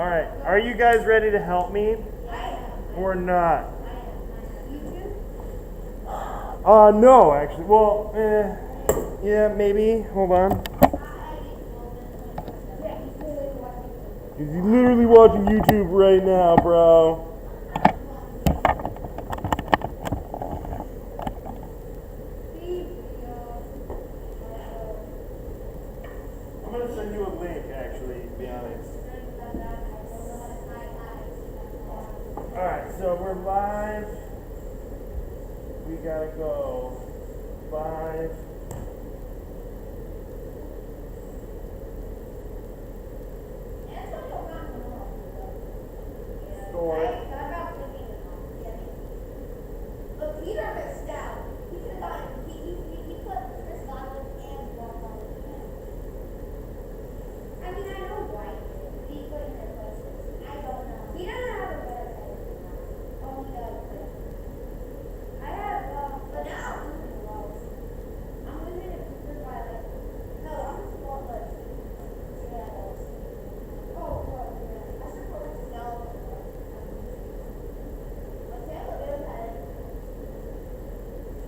Alright, are you guys ready to help me? Or not? No, actually. Well, yeah, maybe. Hold on. He's literally watching YouTube right now, bro. I'm gonna send you a link, actually, to be honest. Alright, so we're live. We gotta go live. Store. But Peter missed out. He could have gotten, he put Chris Godwin and Mark on the team. I mean, I know why he put in their places. I don't know. He doesn't have a better player than that. Oh, he does. I have, but now I'm losing the walls. I'm losing it by like, no, I'm just going like, yeah. Oh, what? I should put like Snell. But Taylor Bill had it.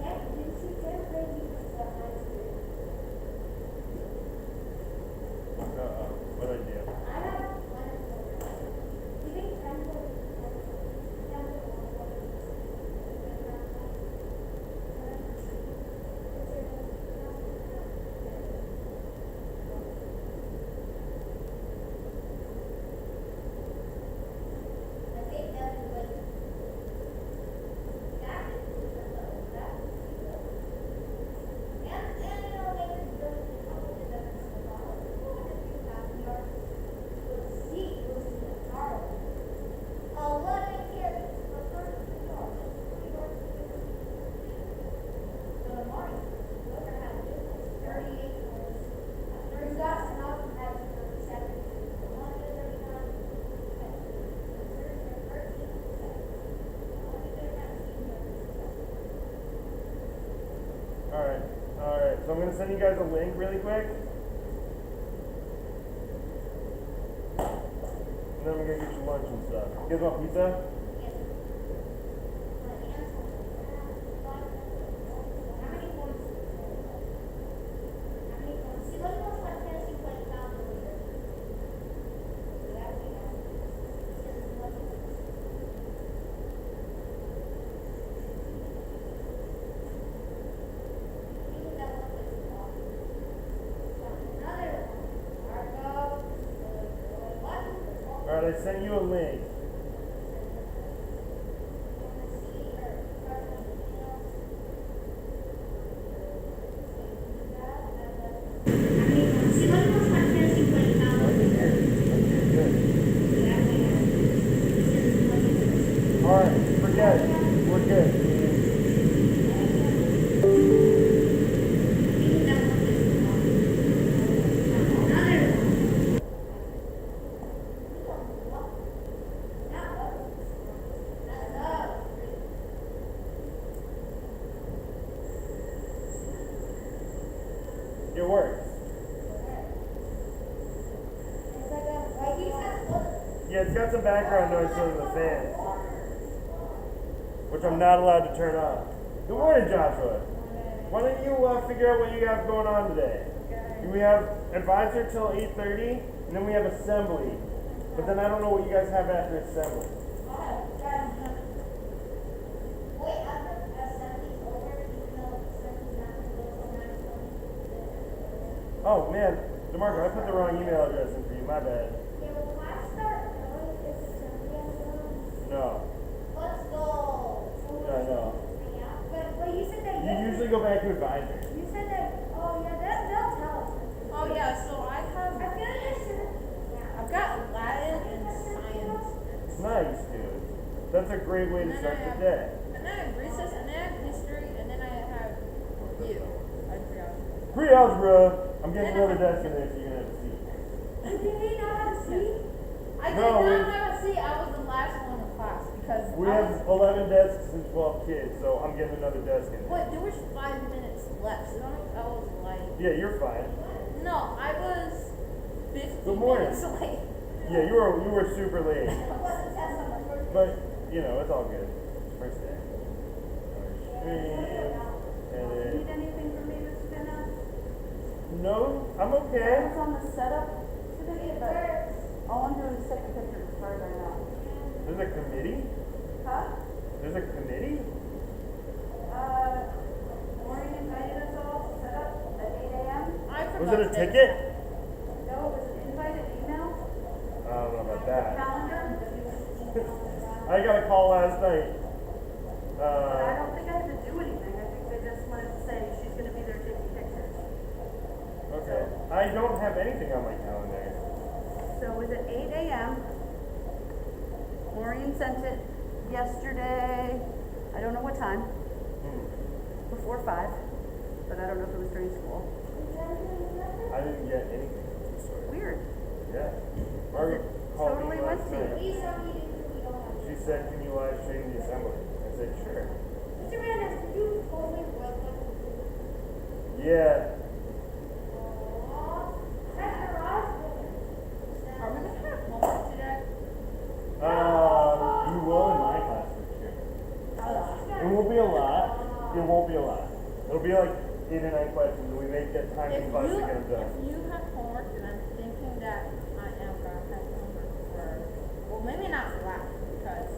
Did you see Taylor Bill use that nice dude? What do I do? I have one of them. Do you think Kendall I think that's the way. That is the that is the and you know they were doing a couple of them in the ball. Oh, what I care for first yards. 3 yards. So the morning, whoever had this 38 points. There's got enough to have 37. 139. Alright, so I'm gonna send you guys a link really quick. And then we're gonna get you lunch and stuff. You guys want pizza? Alright, I sent you a link. Alright, forget it. We're good. It works. Yeah, it's got some background noise from the fans, which I'm not allowed to turn on. Good morning, Joshua. Why don't you figure out what you have going on today? We have advisor till 8:30, and then we have assembly. But then I don't know what you guys have after assembly. Oh man, DeMarco, I put the wrong email address in for you. My bad. No. Let's go. Yeah, I know. But you said that You usually go back to advisor. You said that. Oh yeah, they'll tell us. Oh yeah, so I I feel like I should have. I've got Latin and science. Nice, dude. That's a great way to start the day. And then I have recess, and then I have history, and then I have you. I forgot. Pre-algebra. I'm getting another desk in there so you're going to have a seat. Did we not have a seat? I did No, not have a seat. I was the last one in class because We have 11 desks and 12 kids, so I'm getting another desk in there. What? There was 5 minutes left. So I was like. Yeah, you're fine. No, I was 15 Good morning. minutes late. Yeah, you were super late. It wasn't test on the first day. But, you know, it's all good. It's first day. And Do you need then, anything from me, Mr. Van Ness? no, I'm I okay. was on the setup today, It but works. all I'm doing is taking pictures as far as I know. There's a committee? Huh? There's a committee? Maureen invited us all to set up at 8 a.m. I forgot. Was it a that- ticket? No, it was an invite, an email, I don't know about that. calendar. I got a call last night. But I don't think I had to do anything. I think they just wanted to say she's going to be there taking pictures. Okay. I don't have anything on my calendar. So it was at 8 a.m. Maureen sent it yesterday. I don't know what time. Before 5. But I don't know if it was during school. I didn't get anything. Weird. Yeah. Margaret called Totally me last must be. night. Please tell me we don't have. She said, "Can you live stream the assembly?" I said, "Sure." Mr. Randers, did you totally broke my computer? Yeah. Aww. That's the garage building. Are we gonna have homework today? You will in my class for sure. It won't be a lot. It won't be a lot. It'll be like 8 or 9 questions, and we may get time in class to get them done. If you have homework, then I'm thinking that I am gonna have homework for, well, maybe not for Latin, because,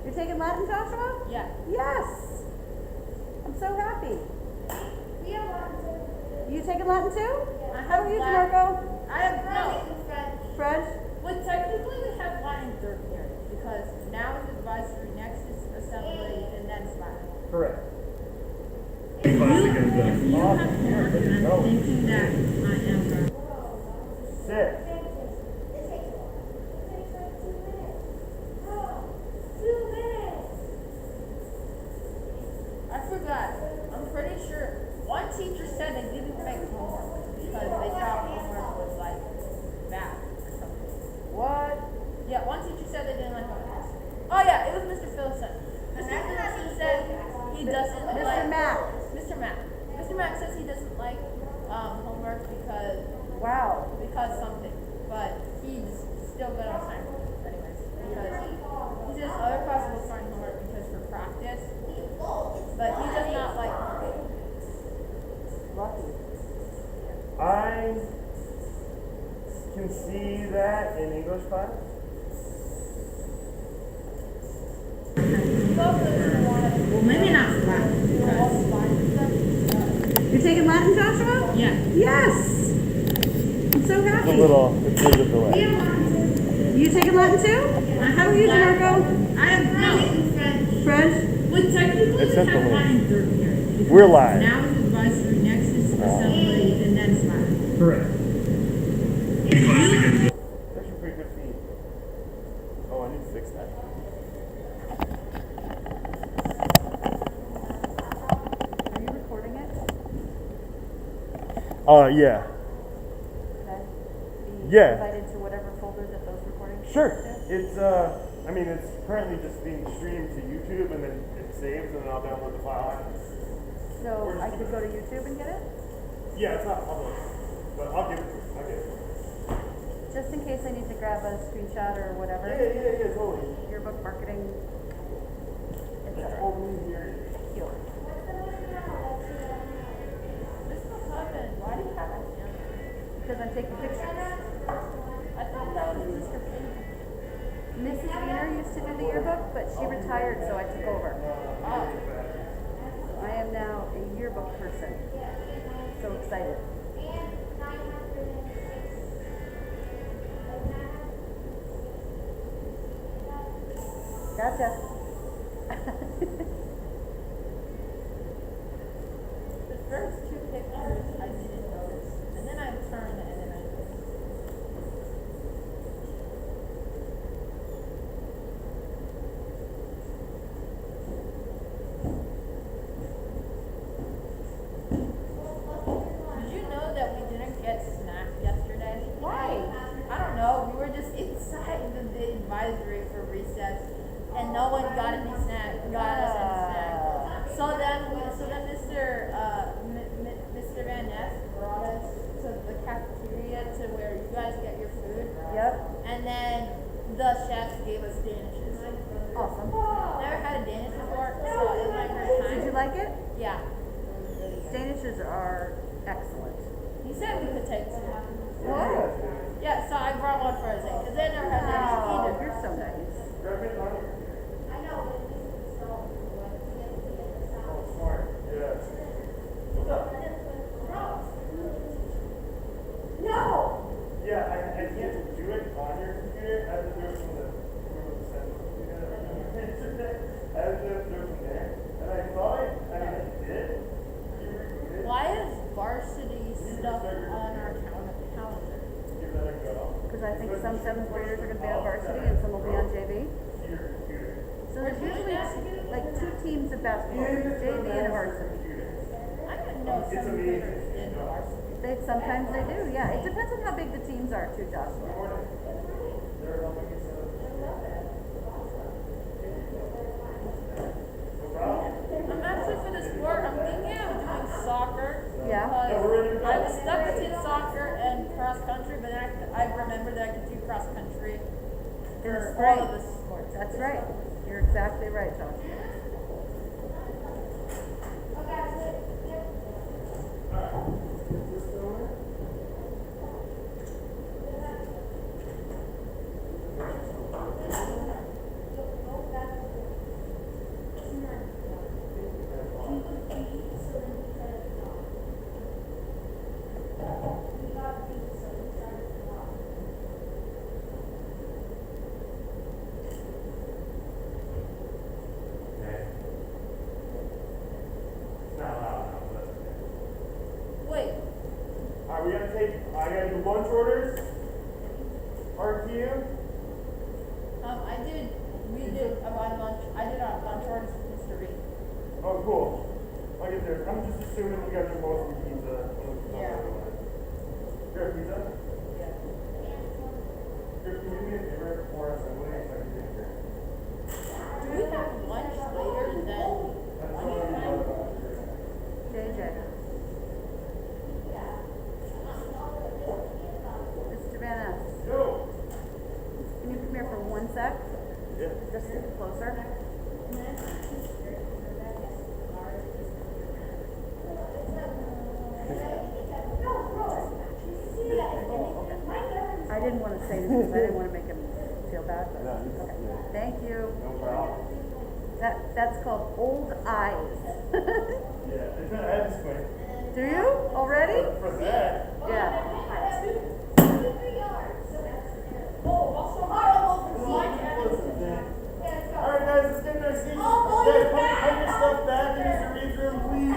You're taking Latin, Joshua? yeah. Yes. I'm so happy. We have one too. You taking Latin too? I How have are you, Latin. Marco? I have, no, French. Fred? well, technically we have Latin third period, because now is advisory, next is assembly, and then it's Latin. Correct. If you have homework, then I'm Go. thinking that I am gonna. Sit. It takes long. It takes like 2 minutes. Oh, 2 minutes. I forgot. I'm pretty sure one teacher said they didn't make homework because they thought homework was like bad or something. What? Yeah, one teacher said they didn't like homework. Oh yeah, it was Mr. Phillipson. Mr. Phillipson said he doesn't Mr. like Mack. Mr. Mack. Mr. Mack says he doesn't like homework because Wow. something, but he's still good on assignment anyways. Because he says other classes will find homework because for practice, but he does not like homework. Lucky. I can see that in English class. Well, maybe not for Latin because You're taking Latin, Joshua? yeah. Yes. I'm so It's happy. a little delay. You taking Latin too? How are you, Marco? I have no. Fred? Well, technically It's we have simple. Latin third period. because We're live. Now is advisory, next is assembly, and then it's Latin. Correct. If you That's actually pretty good feed. Oh, I need to fix that. Are you recording it? Yeah. Okay. Be Yeah. invited to whatever folder that those recordings Sure. go to? It's I mean, it's currently just being streamed to YouTube, and then it saves, and then I'll download the file. So I could go to YouTube and get it? Yeah, it's not public, but I'll give it to you. I'll give it. Just in case I need to grab a screenshot or whatever. Yeah, totally. Yearbook marketing, It's etc. totally here. Cute. Mr. Hutton, why do you have a camera? Because I'm taking pictures. I thought that was Mr. Payne. Mrs. Wiener used to do the yearbook, but she retired, so I took over. Oh. I am now a yearbook person. So excited. And 906. Gotcha. The first two pictures I didn't notice, and then I turned and then I noticed. Did you know that we didn't get snack yesterday? Why? I don't know. We were just inside the advisory for recess, and no one got any snack. Got us any snack. So then Mr. Van Ness brought us to the cafeteria to where you guys get your food, And then the chef gave us Danishes. Awesome. Never had a Danish before, so it was my first time. Did you like it? Yeah. Danishes are excellent. He said we could take two. What? Yeah, so I brought one for Isaiah because they never had Danish Oh, either. you're so nice. Grab it on your I know, but at least it's so, like, to get the Oh, sound. smart. Yeah. What's up? No! Yeah, I can't do it on your computer. I have to do it from the central computer. I have to do it from there. And I thought I did. You did. Why is varsity stuff on our calendar? Give that a go. Because I think some seventh graders are going to be on varsity and some will be on JV. To your computer. So there's usually like two teams of basketball, there's JV and a varsity. I didn't know It's some amazing. graders did varsity. Sometimes they do, yeah. It depends on how big the teams are too, Joshua. They're helping us out. No problem. I'm actually for the sport. I'm thinking of doing soccer. Yeah. Because Yeah, we're ready to go. I was stuck between soccer and cross country, but then I remembered that I could do cross country for That's all right. of the sports. That's right. You're exactly right, Joshua. It's not loud enough, but that's okay. Wait, Alright, I gotta do lunch orders. RTU. we did on lunch. I did on lunch orders with Mr. Reed. Oh, cool. I'll get there. I'm just assuming you got your most of the pizza. Yeah. Grab pizza? Yeah. Can you do me a favor for us? I'm waiting for you here. Do we have lunch later than That's lunch all I time? know. JJ. Mr. Van Ness, Yo! can you come here for 1 sec? Yeah. Just sit closer. I didn't want to say this because I didn't want to make him feel bad, but okay. Thank you. No problem. That's called old eyes. Yeah, I had to squint. Do you already? For that. Yeah. Alright guys, let's get in our seats. Guys, put your stuff back in Mr. Reed's room, please.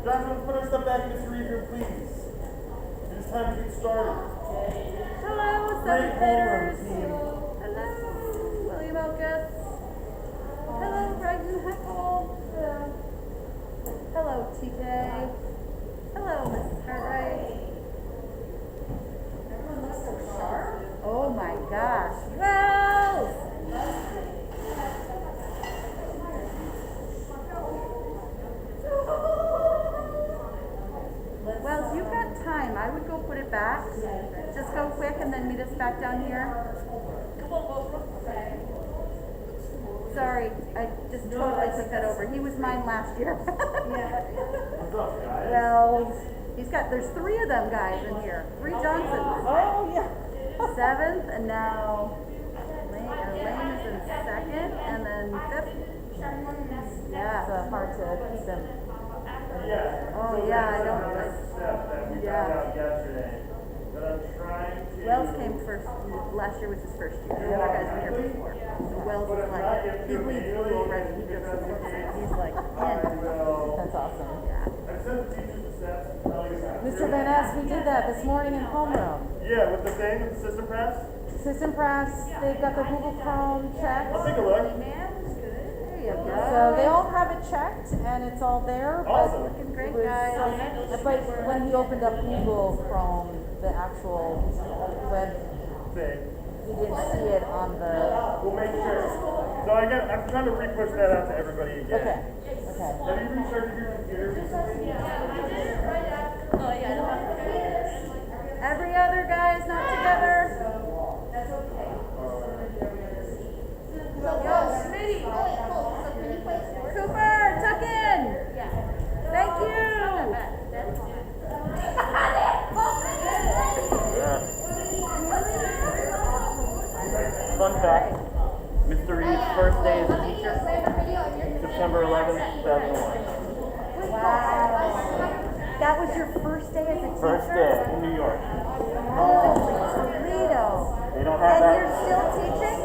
Guys, let's put our stuff back in Mr. Reed's room, please. It's time to get started. Hello, Great seventh homeroom graders. team. Hello, William Elkus. Hello, Bryden Heckle. Hello, TK. Hello, Mrs. Cartwright. Everyone looks so sharp. Oh my gosh. Wells! Wells, you've got time. I would go put it back. Just go quick and then meet us back down here. Sorry, I just totally took that over. He was mine last year. What's up, guys? Wells. There's 3 of them guys in here. 3 Johnsons. Oh, yeah. 7th, and now Lane is in 2nd, and then 5th. Yeah. It's hard to keep them. Yeah. Oh, So yeah, that's I know. another step that we Yeah. found out yesterday that I'm trying to. Wells came first. Last year was his first year. The other guys were here before. So Wells is like, he bleeds blue already. He just looks at it. He's like, I in. will. That's awesome. Yeah. I sent the teachers the steps. Mr. Van Ness, we did that this morning in homeroom. Yeah, with the thing, with the system press. System press, they've got the Google Chrome checked. I'll take a look. There you go. So they all have it checked and it's all there. but Awesome. Looking great, it was- guys. But when he opened up Google Chrome, the actual web, Thing. he didn't see it on the. We'll make sure. So I'm trying to re-push that out to everybody again. Okay. Have you restarted your computer recently? Oh yeah, I don't have to. Every other guy's not together. They don't And have that. you're still teaching?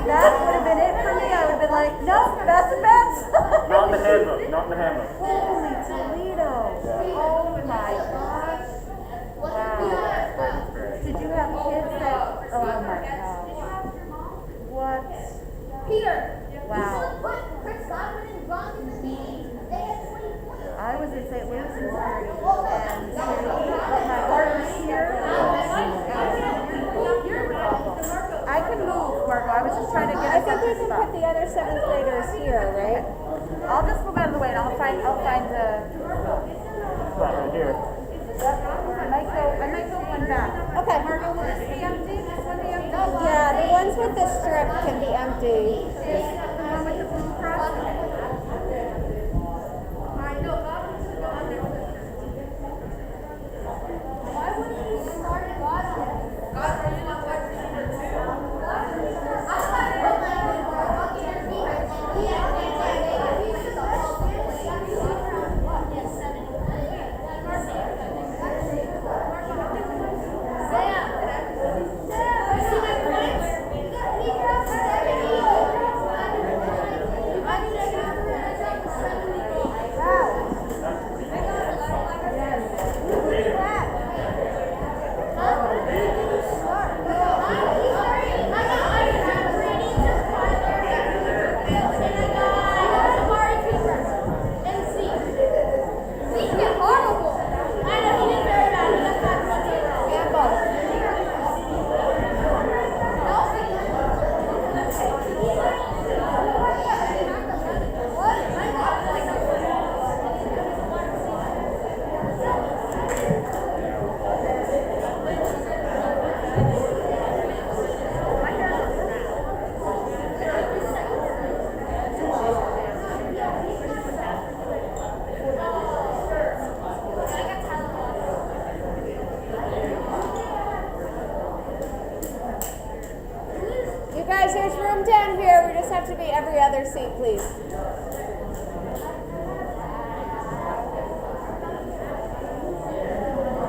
That would have been it for me. I would have been like, nope, that's the best. Not in the handbook. Not in the handbook. Holy Toledo. Oh my gosh. Wow. Did you have kids that, oh my gosh. What? Peter. Wow. Put Chris Godwin and Ron in the meeting. They had 20 points. I was in St. Louis in Missouri, and my heart was here. I can move, Margo. I was just trying to get I us think up we to can spot. put the other seventh graders here, right? I'll just move out of the way and I'll find Right here. I might go one back. Okay. Margo, will this be empty? This one be empty? Yeah, the ones with the strip can be empty. The one with the blue cross? Why wouldn't you start Godwin? Godwin, you know what? You guys, there's room down here. We just have to be every other seat, please.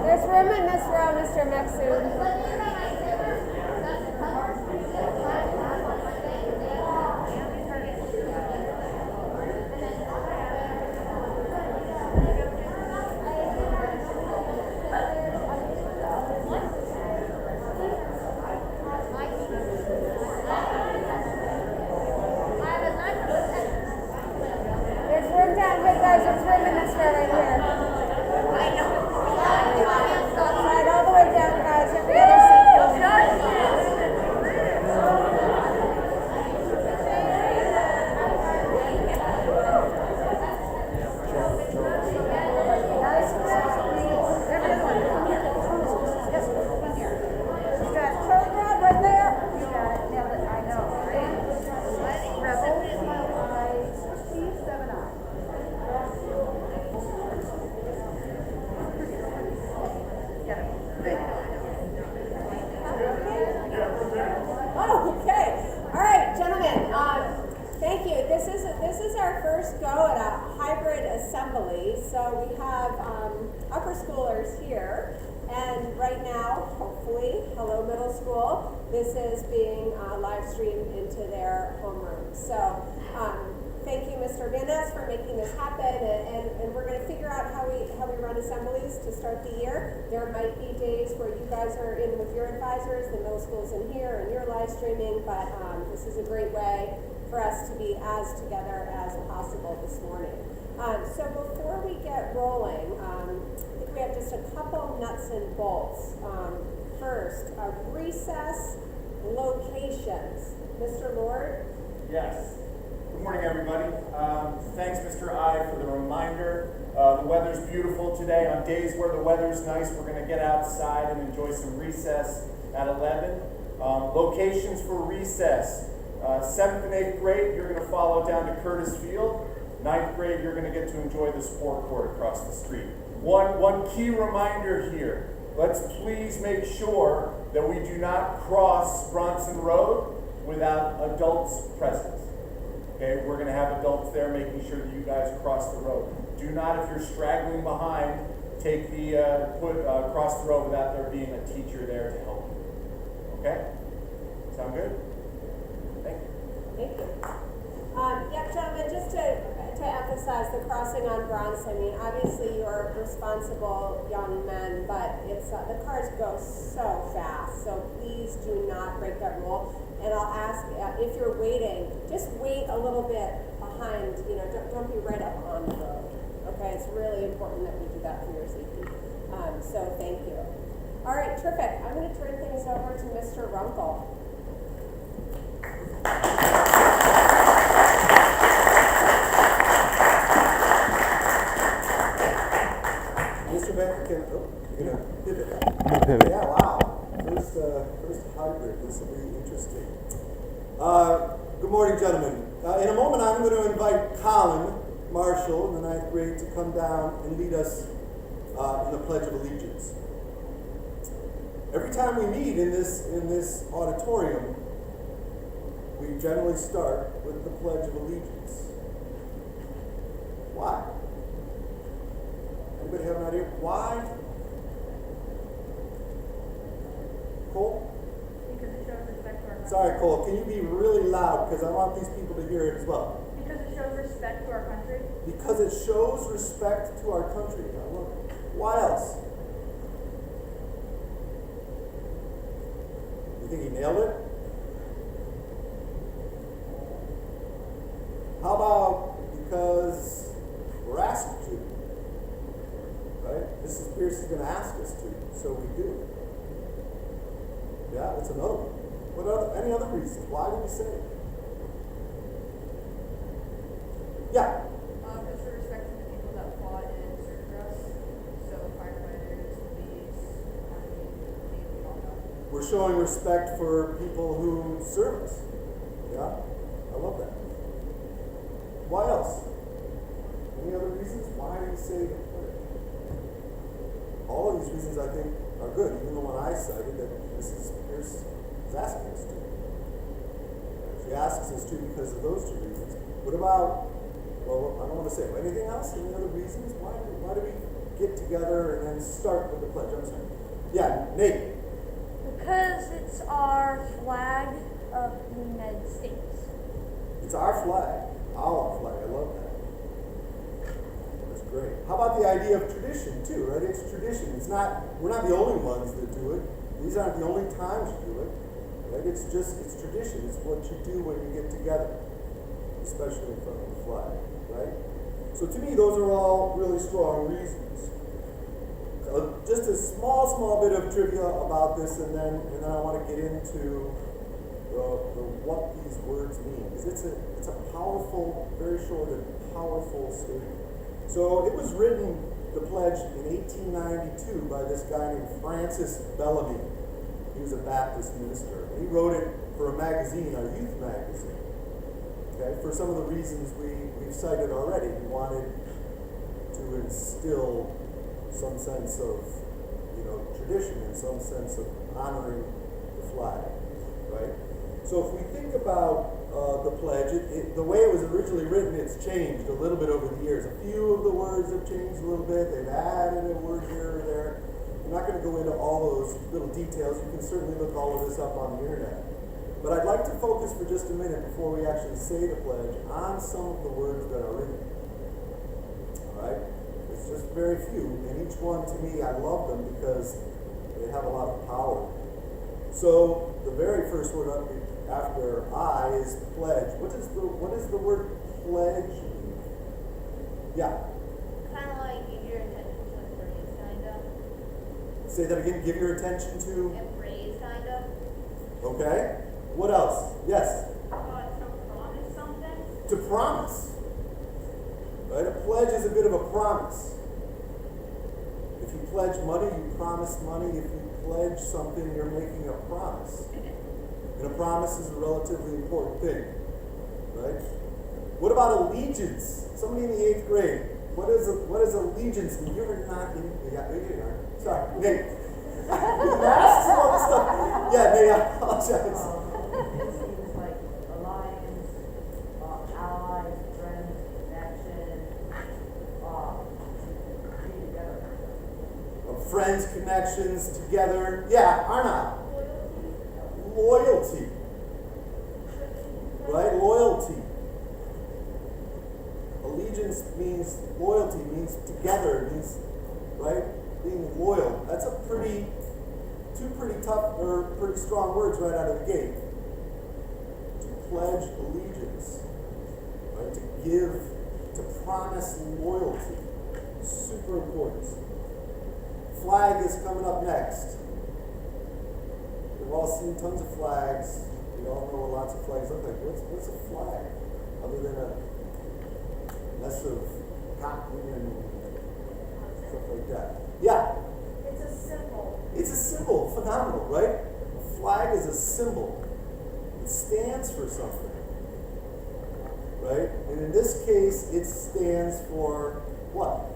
There's room in this row, Mr. Maxoon. There's room down here, guys. There's room in this row right here. Slide all the way down, guys. Every other seat, please. Oh, okay. All right, gentlemen. Thank you. This is our first go at a hybrid assembly. So we have upper schoolers here, and right now, hopefully, hello middle school. This is being live streamed into their homeroom. So thank you, Mr. Van Ness, for making this happen, and we're going to figure out how we run assemblies to start the year. There might be days where you guys are in with your advisors, the middle school's in here, and you're live streaming, but this is a great way for us to be as together as possible this morning. So before we get rolling, I think we have just a couple nuts and bolts. First, recess locations. Mr. Lord? Yes. Good morning, everybody. Thanks, Mr. I, for the reminder. The weather's beautiful today. On days where the weather's nice, we're going to get outside and enjoy some recess at 11. Locations for recess. 7th and 8th grade, you're going to follow down to Curtis Field. 9th grade, you're going to get to enjoy the sport court across the street. One key reminder here. Let's please make sure that we do not cross Bronson Road without adults present. Okay, we're going to have adults there making sure that you guys cross the road. Do not, if you're straggling behind, take the cross the road without there being a teacher there to help you. responsible young men, but it's the cars go so fast, so please do not break that rule. And I'll ask, if you're waiting, just wait a little bit behind, don't be right up on the road. Okay, it's really important that we do that for your safety. So thank you. All right, terrific. I'm going to turn things over to Mr. Runkle. Mr. Becker, you're gonna pivot. Yeah, wow. First hybrid. This will be interesting. Good morning, gentlemen. In a moment, I'm going to invite Colin Marshall in the 9th grade to come down and lead us in the Pledge of Allegiance. Every time we meet in this auditorium, we generally start with the Pledge of Allegiance. Why? Anybody have an idea why? Cole? Because it shows respect to our country. Sorry, Cole. Can you be really loud? Because I want these people to hear it as well. Because it shows respect to our country. Because it shows respect to our country. I love it. Why else? You think he nailed it? How about because we're asked to? Right? Mrs. Pierce is going to ask us to, so we do. Yeah, that's another one. Any other reasons? Why do we say it? Yeah. Because we're respecting the people that fought and served for us. So firefighters, police, army, navy, all that. We're showing respect for people who serve us. Yeah? I love that. Why else? Any other reasons why we say the pledge? All of these reasons I think are good, even the one I cited that Mrs. Pierce is asking us to. She asks us to because of those two reasons. What about, well, I don't want to say, anything else? Any other reasons? Why do we get together and then start with the pledge? I'm sorry. Yeah, Nate. Because it's our flag of the United States. It's our flag. Our flag. I love that. That's great. How about the idea of tradition too, right? It's tradition. We're not the only ones that do it. These aren't the only times you do it. Right? It's tradition. It's what you do when you get together, especially in front of the flag, right? So to me, those are all really strong reasons. Just a small bit of trivia about this, and then I want to get into the what these words mean, because it's a powerful, very short and powerful statement. So it was written, the pledge, in 1892 by this guy named Francis Bellamy. He was a Baptist minister. He wrote it for a magazine, our youth magazine. Okay, for some of the reasons we've cited already. He wanted to instill some sense of, tradition and some sense of honoring the flag, right? So if we think about the pledge, the way it was originally written, it's changed a little bit over the years. A few of the words have changed a little bit. They've added a word here or there. I'm not going to go into all those little details. You can certainly look all of this up on the internet. But I'd like to focus for just a minute before we actually say the pledge on some of the words that are written. All right? It's just very few, and each one to me, I love them because they have a lot of power. So the very first word up after I is pledge. What is the word pledge mean? Yeah. Kind of like give your attention to a phrase, kind of. Say that again. Give your attention to. A phrase, kind of. Okay. What else? Yes. To promise something. To promise. Right? A pledge is a bit of a promise. If you pledge money, you promise money. If you pledge something, you're making a promise. And a promise is a relatively important thing. Right? What about allegiance? Somebody in the 8th grade. What does allegiance mean? You're not in. Yeah, you are. Sorry, Nate. That's some other stuff. Yeah, Nate, I apologize. It seems like alliance, allies, friends, connection, be together. Friends, connections, together. Yeah, Arna. Loyalty. Right? Loyalty. Allegiance means loyalty, means together, means strong words right out of the gate. To pledge allegiance, right? To promise loyalty. Super important. Flag is coming up next. We've all seen tons of flags. We all know what lots of flags look like. What's a flag? Other than a mess of cotton and stuff like that. Yeah. It's a symbol. It's a symbol. Phenomenal, right? A flag is a symbol. It stands for something. Right? And in this case, it stands for what?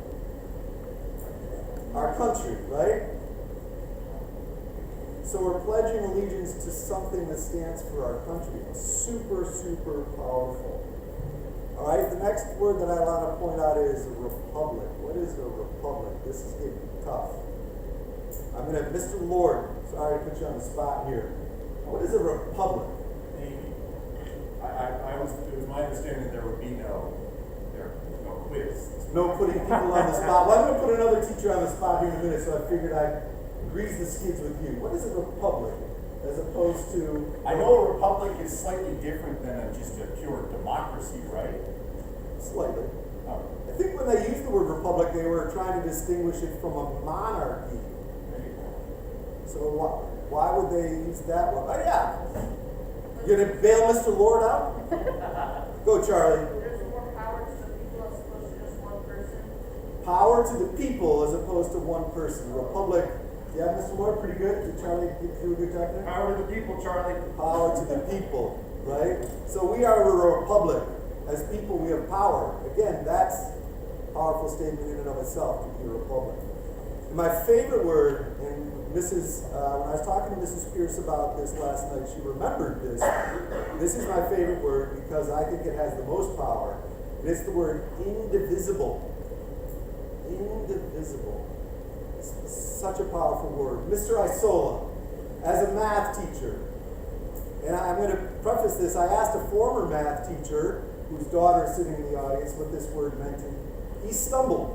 Our country, right? So we're pledging allegiance to something that stands for our country. Super, super powerful. All right, the next word that I want to point out is republic. What is a republic? This is getting tough. I'm going to, Mr. Lord, sorry to put you on the spot here. What is a republic? It was my understanding that there would be no quiz. No putting people on the spot. Well, I'm going to put another teacher on the spot here in a minute, so I figured I'd grease the skids with you. What is a republic as opposed to... I know a republic is slightly different than just a pure democracy, right? Slightly. Oh. I think when they used the word republic, they were trying to distinguish it from a monarchy. So why would they use that one? Oh, yeah. You're going to bail Mr. Lord out? Go, Charlie. There's more power to the people as opposed to just one person. Power to the people as opposed to one person. Republic. Yeah, Mr. Lord, pretty good. Did Charlie do a good job there? Power to the people, Charlie. Power to the people, right? So we are a republic. As people, we have power. Again, that's a powerful statement in and of itself, to be a republic. And my favorite word, and when I was talking to Mrs. Pierce about this last night, she remembered this. This is my favorite word because I think it has the most power. And it's the word indivisible. Indivisible. It's such a powerful word. Mr. Isola, as a math teacher, and I'm going to preface this, I asked a former math teacher, whose daughter is sitting in the audience, what this word meant, and he stumbled.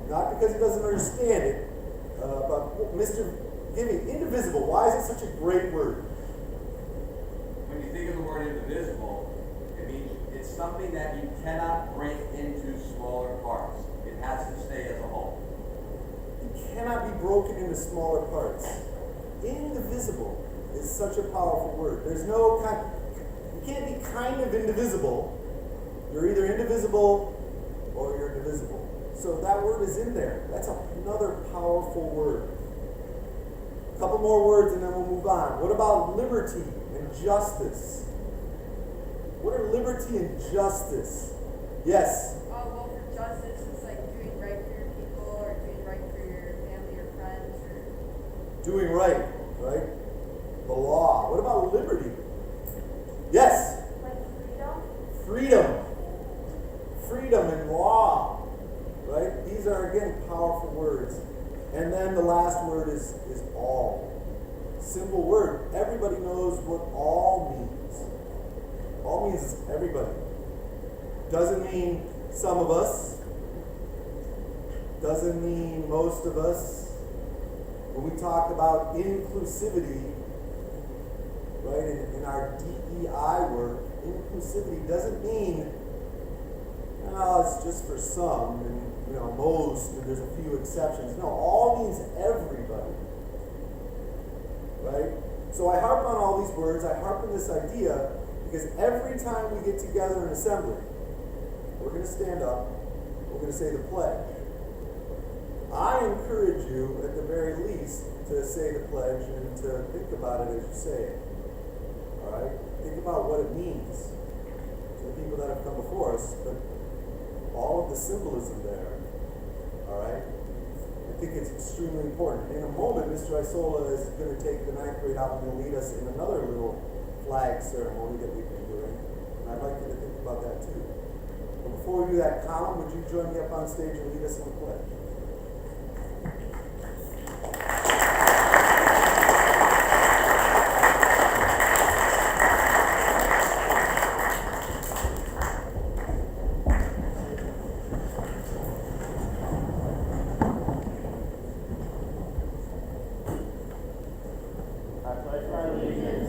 Not because he doesn't understand it, but Mr. Give me indivisible. Why is it such a great word? When you think of the word indivisible, it means it's something that you cannot break into smaller parts. It has to stay as a whole. It cannot be broken into smaller parts. Indivisible is such a powerful word. There's no you can't be kind of indivisible. You're either indivisible or you're divisible. So that word is in there. That's another powerful word. A couple more words and then we'll move on. What about liberty and justice? What are liberty and justice? Yes? Well, for justice, it's like doing right for your people or doing right for your family or friends. Doing right, right? The law. What about liberty? Yes? Like freedom? Freedom. Freedom and law. Right? These are, again, powerful words. And then the last word is all. Simple word. Everybody knows what all means. All means everybody. Doesn't mean some of us. Doesn't mean most of us. When we talk about inclusivity, right, in our DEI work, inclusivity doesn't mean, it's just for some, and most, and there's a few exceptions. No, all means everybody. Right? So I harp on all these words, I harp on this idea, because every time we get together in assembly, we're going to stand up, we're going to say the pledge. I encourage you, at the very least, to say the pledge and to think about it as you say it. Alright? Think about what it means to the people that have come before us, but all of the symbolism there. Alright? I think it's extremely important. In a moment, Mr. Isola is going to take the 9th grade out and he'll lead us in another little flag ceremony that we've been doing. And I'd like you to think about that too. But before we do that, Colin, would you join me up on stage and lead us in the pledge? I pledge allegiance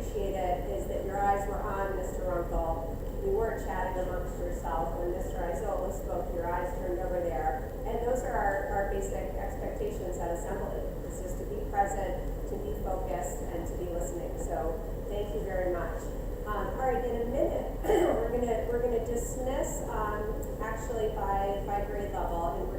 appreciated is that your eyes were on Mr. Runkle. You weren't chatting amongst yourself. When Mr. Isola spoke, your eyes turned over there. And those are our basic expectations at Assembly. It's just to be present, to be focused, and to be listening. So thank you very much. All right, in a minute, we're gonna dismiss actually by grade level, and we're